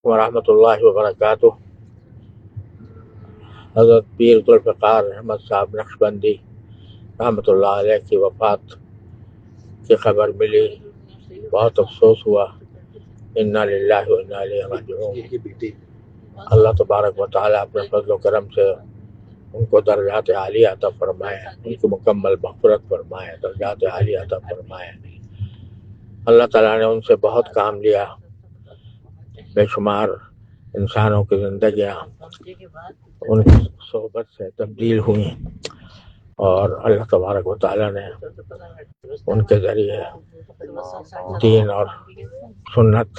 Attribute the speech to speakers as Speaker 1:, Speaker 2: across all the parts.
Speaker 1: ورحمۃ اللہ وبرکاتہ۔ حضرت پیر ذوالفقار احمد صاحب نقشبندی رحمۃ اللہ علیہ کی وفات کی خبر ملی، بہت افسوس ہوا۔ انا للہ و انا الیہ راجعون۔ اللہ تبارک و تعالیٰ اپنے فضل و کرم سے ان کو درجات عالیہ عطا فرمائے، ان کی مکمل مغفرت فرمائے، درجات عالیہ عطا فرمائے۔ اللہ تعالیٰ نے ان سے بہت کام لیا، بے شمار انسانوں کی زندگیاں ان کی صحبت سے تبدیل ہوئیں، اور اللہ تبارک و تعالیٰ نے ان کے ذریعے دین اور سنت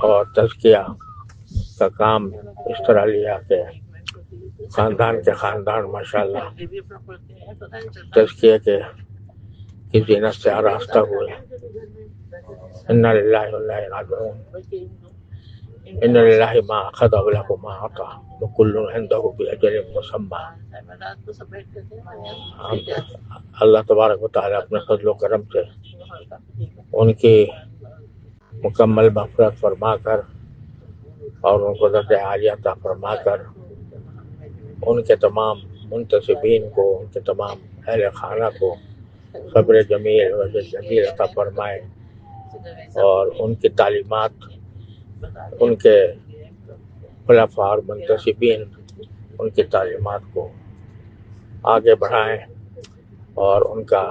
Speaker 1: اور تزکیہ کا کام اس طرح لیا کہ خاندان کے خاندان ماشاءاللہ تزکیہ کی زینت سے آراستہ ہوئے۔ انا للہ و انا الیہ راجعون۔ ان للہ ما اخذ وله ما اعطى وكل عنده باجل مسمى۔ اللہ تبارک و تعالیٰ اپنے فضل و کرم سے ان کی مکمل مغفرت فرما کر اور ان کو درجہ عالیہ عطا فرما کر ان کے تمام منتسبین کو، ان کے تمام اہل خانہ کو صبر جمیل وجہ جمیل عطا فرمائے، اور ان کی تعلیمات، ان کے خلفاء اور منتسبین ان کی تعلیمات کو آگے بڑھائیں اور ان کا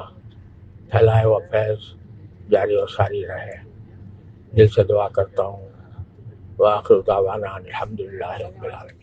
Speaker 1: پھیلائے ہوا فیض جاری و ساری رہے۔ دل سے دعا کرتا ہوں۔ وآخر دعوانا الحمدللہ رب العالمین۔